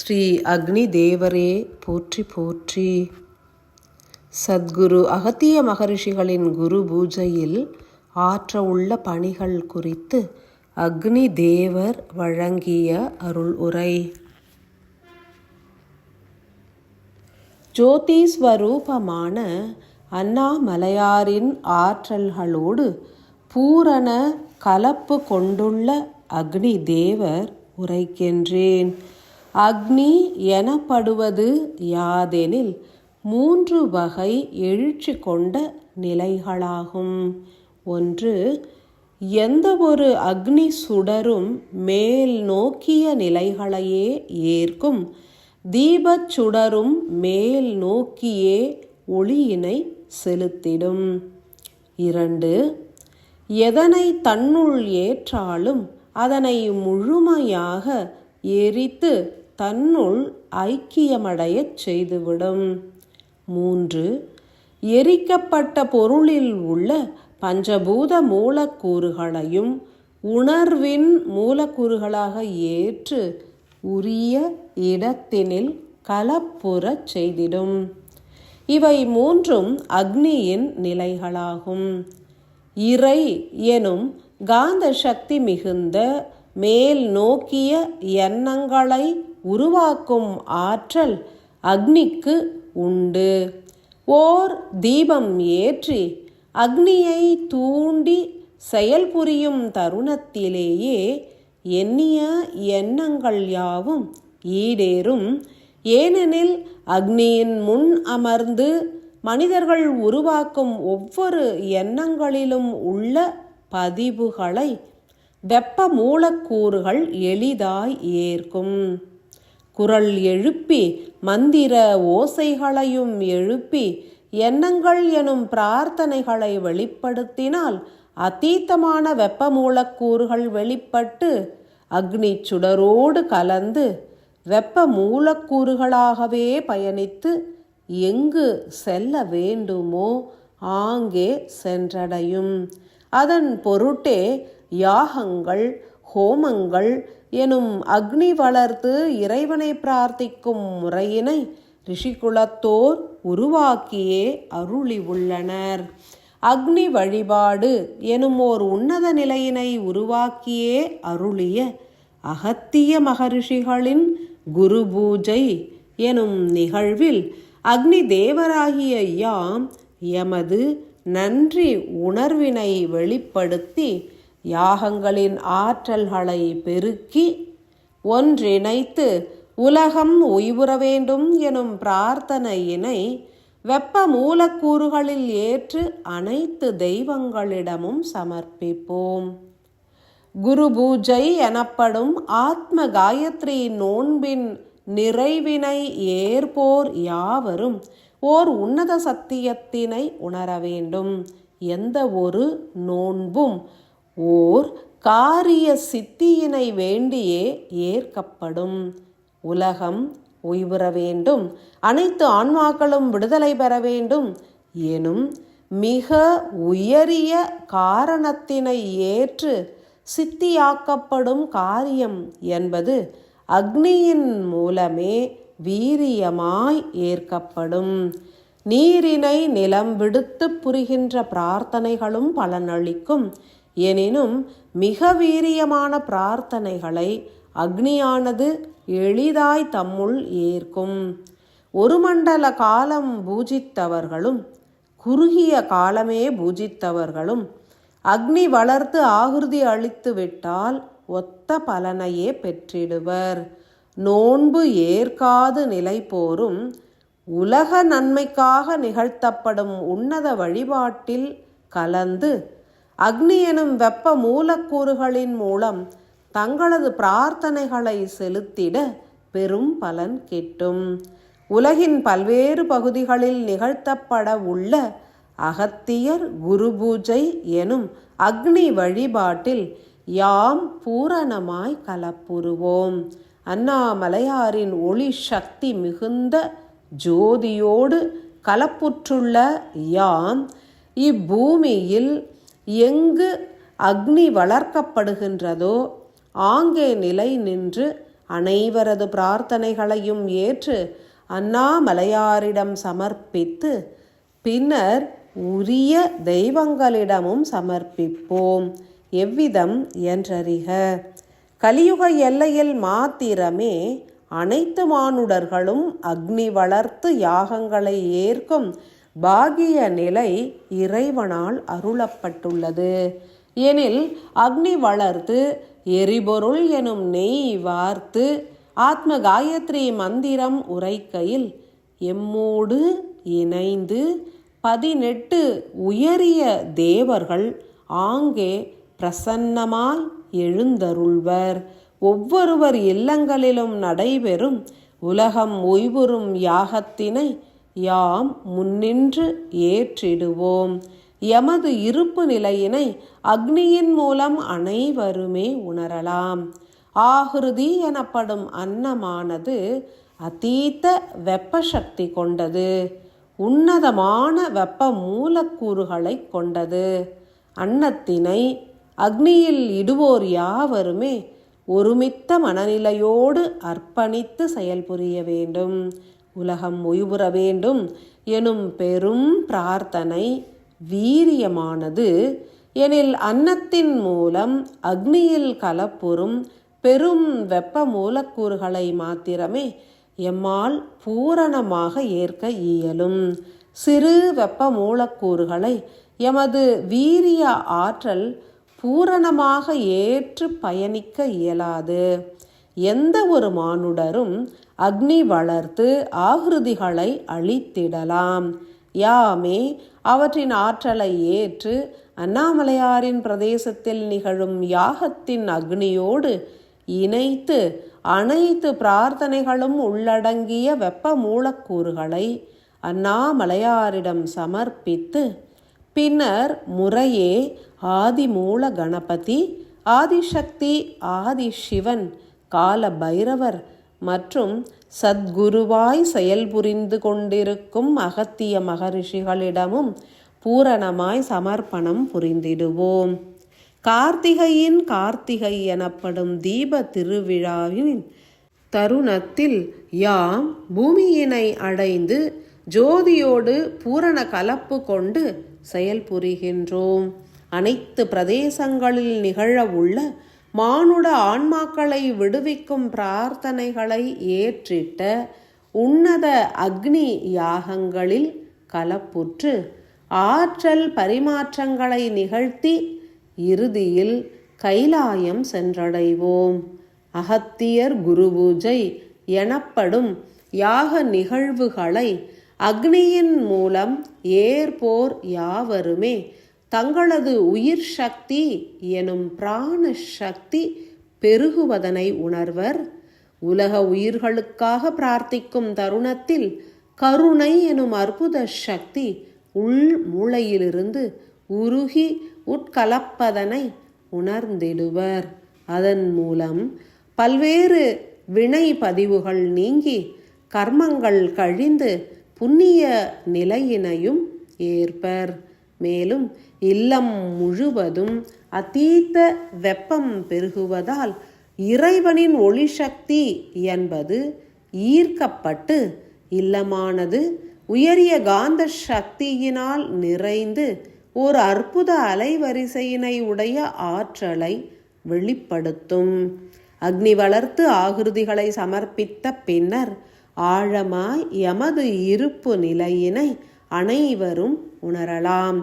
ஸ்ரீ அக்னி தேவரே போற்றி போற்றி. சத்குரு அகத்திய மகரிஷிகளின் குரு பூஜையில் ஆற்ற உள்ள பணிகள் குறித்து அக்னி தேவர் வழங்கிய அருள் உரை. ஜோதிஸ்வரூபமான அண்ணாமலையாரின் ஆற்றல்களோடு பூரண கலப்பு கொண்டுள்ள அக்னி தேவர் உரைக்கின்றேன். அக்னி எனப்படுவது யாதெனில் 3 வகை எழுச்சி கொண்ட நிலைகளாகும். 1. எந்த ஒரு அக்னி சுடரும் மேல் நோக்கிய நிலைகளையே ஏற்கும். தீபச் சுடரும் மேல் நோக்கியே ஒளியினை செலுத்திடும். 2. எதனை தன்னுள் ஏற்றாலும் அதனை முழுமையாக எரித்து தன்னுள் ஐக்கியமடையச் செய்துவிடும். 3. எரிக்கப்பட்ட பொருளில் உள்ள பஞ்சபூத மூலக்கூறுகளையும் உணர்வின் மூலக்கூறுகளாக ஏற்று உரிய இடத்தினில் கலப்புறச் செய்திடும். இவை 3ம் அக்னியின் நிலைகளாகும். இறை எனும் காந்த சக்தி மிகுந்த மேல் நோக்கிய எண்ணங்களை உருவாக்கும் ஆற்றல் அக்னிக்கு உண்டு. ஓர் தீபம் ஏற்றி அக்னியை தூண்டி செயல்புரியும் தருணத்திலேயே எண்ணிய எண்ணங்கள் யாவும் ஈடேறும். ஏனெனில் அக்னியின் முன் அமர்ந்து மனிதர்கள் உருவாக்கும் ஒவ்வொரு எண்ணங்களிலும் உள்ள பதிவுகளை வெப்ப மூலக்கூறுகள் எளிதாய் ஏற்கும். குரல் எழுப்பி மந்திர ஓசைகளையும் எழுப்பி எண்ணங்கள் எனும் பிரார்த்தனைகளை வெளிப்படுத்தினால் அதீதமான வெப்ப மூலக்கூறுகள் வெளிப்பட்டு அக்னி சுடரோடு கலந்து வெப்ப மூலக்கூறுகளாகவே பயணித்து எங்கு செல்ல வேண்டுமோ ஆங்கே சென்றடையும். அதன் பொருட்டே யாகங்கள் ஹோமங்கள் எனும் அக்னி வளர்த்து இறைவனை பிரார்த்திக்கும் முறையினை ரிஷிகுலத்தோர் உருவாக்கியே அருளி உள்ளனர். அக்னி வழிபாடு எனும் ஓர் உன்னத நிலையினை உருவாக்கியே அருளிய அகத்திய மகரிஷிகளின் குரு பூஜை எனும் நிகழ்வில் அக்னி தேவராகிய யாம் எமது நன்றி உணர்வினை வெளிப்படுத்தி யாகங்களின் ஆற்றல்களை பெருக்கி ஒன்றிணைத்து உலகம் உய்வுற வேண்டும் எனும் பிரார்த்தனையினை வெப்ப மூலக்கூறுகளில் ஏற்று அனைத்து தெய்வங்களிடமும் சமர்ப்பிப்போம். குரு பூஜை எனப்படும் ஆத்ம காயத்ரி நோன்பின் நிறைவினை ஏற்போர் யாவரும் ஓர் உன்னத சத்தியத்தினை உணர வேண்டும். எந்த ஒரு நோன்பும் ஓர் காரிய சித்தியினை வேண்டியே ஏற்கப்படும். உலகம் உய்வுற வேண்டும், அனைத்து ஆன்மாக்களும் விடுதலை பெற வேண்டும் எனும் மிக உயரிய காரணத்தினை ஏற்று சித்தியாக்கப்படும் காரியம் என்பது அக்னியின் மூலமே வீரியமாய் ஏற்கப்படும். நீரினை நிலம் விடுத்து புரிகின்ற பிரார்த்தனைகளும் பலனளிக்கும். எனினும் மிக வீரியமான பிரார்த்தனைகளை அக்னியானது எளிதாய் தம்முள் ஏற்கும். ஒரு மண்டல காலம் பூஜித்தவர்களும் குறுகிய காலமே பூஜித்தவர்களும் அக்னி வளர்த்து ஆகுதி அளித்து விட்டால் ஒத்த பலனையே பெற்றிடுவர். நோன்பு ஏற்காது நிலை போரும் உலக நன்மைக்காக நிகழ்த்தப்படும் உன்னத வழிபாட்டில் கலந்து அக்னி எனும் வெப்ப மூலக்கூறுகளின் மூலம் தங்களது பிரார்த்தனைகளை செலுத்திட பெரும் பலன் கிட்டும். உலகின் பல்வேறு பகுதிகளில் நிகழ்த்தப்பட உள்ள அகத்தியர் குரு பூஜை எனும் அக்னி வழிபாட்டில் யாம் பூரணமாய் கலப்புறுவோம். அண்ணாமலையாரின் ஒளி சக்தி மிகுந்த ஜோதியோடு கலப்புற்றுள்ள யாம் இப்பூமியில் எங்கு அக்னி வளர்க்கப்படுகின்றதோ ஆங்கே நிலை நின்று அனைவரது பிரார்த்தனைகளையும் ஏற்று அண்ணாமலையாரிடம் சமர்ப்பித்து பின்னர் உரிய தெய்வங்களிடமும் சமர்ப்பிப்போம். எவ்விதம் என்றறிக. கலியுக எல்லையில் மாத்திரமே அனைத்து மானுடர்களும் அக்னி வளர்த்து யாகங்களை ஏற்கும் பாகிய நிலை இறைவனால் அருளப்பட்டுள்ளது. எனில் அக்னி வளர்த்து எரிபொருள் எனும் நெய் வார்த்து ஆத்ம காயத்ரி மந்திரம் உரைக்கையில் எம்மோடு இணைந்து 18 உயரிய தேவர்கள் ஆங்கே பிரசன்னமாய் எழுந்தருள்வர். ஒவ்வொருவர் இல்லங்களிலும் நடைபெறும் உலகம் உய்வுறும் யாகத்தினை யாம் முன்னின்று ஏற்றிடுவோம். எமது இருப்பு நிலையினை அக்னியின் மூலம் அனைவருமே உணரலாம். ஆகிருதி எனப்படும் அன்னமானது அதீத வெப்ப சக்தி கொண்டது, உன்னதமான வெப்ப மூலக்கூறுகளை கொண்டது. அன்னத்தினை அக்னியில் இடுவோர் யாவருமே ஒருமித்த மனநிலையோடு அர்ப்பணித்து செயல்புரிய வேண்டும். உலகம் உய்வுற வேண்டும் எனும் பெரும் பிரார்த்தனை வீரியமானது. எனில் அன்னத்தின் மூலம் அக்னியில் கலப்புறும் பெரும் வெப்ப மூலக்கூறுகளை மாத்திரமே எம்மால் பூரணமாக ஏற்க இயலும். சிறு வெப்ப மூலக்கூறுகளை எமது வீரிய ஆற்றல் பூரணமாக ஏற்று பயணிக்க இயலாது. எந்த ஒரு மானுடரும் அக்னி வளர்த்து ஆகிருதிகளை அழித்திடலாம். யாமே அவற்றின் ஆற்றலை ஏற்று அண்ணாமலையாரின் பிரதேசத்தில் நிகழும் யாகத்தின் அக்னியோடு இணைத்து அனைத்து பிரார்த்தனைகளும் உள்ளடங்கிய வெப்ப மூலக்கூறுகளை அண்ணாமலையாரிடம் சமர்ப்பித்து பின்னர் முறையே ஆதிமூல கணபதி, ஆதிசக்தி, ஆதிசிவன், கால பைரவர் மற்றும் சத்குருவாய் செயல்புரிந்து கொண்டிருக்கும் அகத்திய மகரிஷிகளிடமும் பூரணமாய் சமர்ப்பணம் புரிந்திடுவோம். கார்த்திகையின் கார்த்திகை எனப்படும் தீப திருவிழாவின் தருணத்தில் யாம் பூமியினை அடைந்து ஜோதியோடு பூரண கலப்பு கொண்டு செயல்புரிகின்றோம். அனைத்து பிரதேசங்களில் நிகழவுள்ள மானுட ஆன்மாக்களை விடுவிக்கும் பிரார்த்தனைகளை ஏற்றிட்ட உன்னத அக்னி யாகங்களில் கலப்புற்று ஆற்றல் பரிமாற்றங்களை நிகழ்த்தி இறுதியில் கைலாயம் சென்றடைவோம். அகத்தியர் குரு பூஜை எனப்படும் யாக நிகழ்வுகளை அக்னியின் மூலம் ஏற்போர் யாவருமே தங்களது உயிர் சக்தி எனும் பிராண சக்தி பெருகுவதனை உணர்வர். உலக உயிர்களுக்காக பிரார்த்திக்கும் தருணத்தில் கருணை எனும் அற்புத சக்தி உள் மூளையிலிருந்து உருகி உட்கலப்பதனை உணர்ந்திடுவர். அதன் மூலம் பல்வேறு வினை பதிவுகள் நீங்கி கர்மங்கள் கழிந்து புண்ணிய நிலையினையும் ஏற்பர். மேலும் இல்லம் முழுவதும் அதீத வெப்பம் பெருகுவதால் இறைவனின் ஒளி சக்தி என்பது ஈர்க்கப்பட்டு இல்லமானது உயரிய காந்த சக்தியினால் நிறைந்து ஓர் அற்புத அலைவரிசையினை உடைய ஆற்றலை வெளிப்படுத்தும். அக்னி வளர்த்து ஆகிருதிகளை சமர்ப்பித்த பின்னர் ஆழமாய் எமது இருப்பு நிலையினை அனைவரும் உணரலாம்.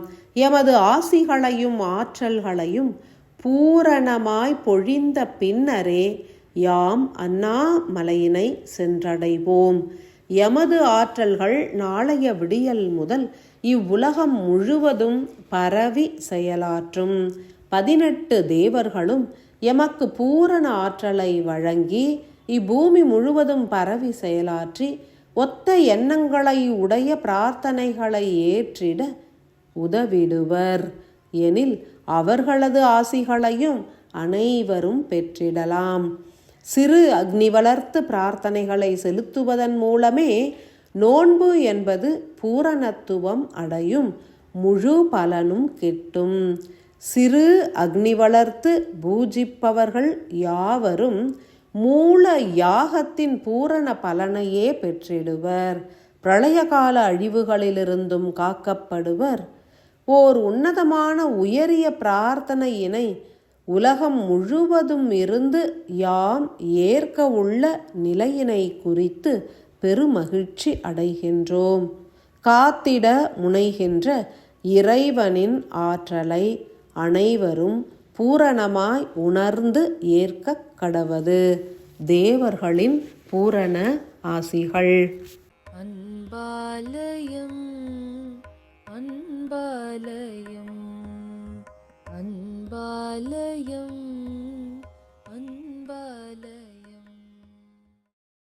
எமது ஆசிகளையும் ஆற்றல்களையும் பூரணமாய் பொழிந்த பின்னரே யாம் அண்ணாமலையினை சென்றடைவோம். எமது ஆற்றல்கள் நாளைய விடியல் முதல் இவ்வுலகம் முழுவதும் பரவி செயலாற்றும். 18 தேவர்களும் எமக்கு பூரண ஆற்றலை வழங்கி இப்பூமி முழுவதும் பரவி செயலாற்றி ஒத்த எண்ணங்களை உடைய பிரார்த்தனைகளை ஏற்றிட உதவிடுவர். எனில் அவர்களது ஆசிகளையும் அனைவரும் பெற்றிடலாம். சிறு அக்னி வளர்த்து பிரார்த்தனைகளை செலுத்துவதன் மூலமே நோன்பு என்பது பூரணத்துவம் அடையும், முழு பலனும் கிட்டும். சிறு அக்னி வளர்த்து பூஜிப்பவர்கள் யாவரும் மூல யாகத்தின் பூரண பலனையே பெற்றிடுவர். பிரளயகால அழிவுகளிலிருந்தும் காக்கப்படுவர். ஓர் உன்னதமான உயரிய பிரார்த்தனையினை உலகம் முழுவதும் இருந்து யாம் ஏற்க உள்ள நிலையினை குறித்து பெருமகிழ்ச்சி அடைகின்றோம். காத்திட முனைகின்ற இறைவனின் ஆற்றலை அனைவரும் பூரணமாய் உணர்ந்து ஏற்க கடவது. தேவர்களின் பூரண ஆசிகள். அன்பாலயம் அன்பாலயம் அன்பாலயம் அன்பாலயம்.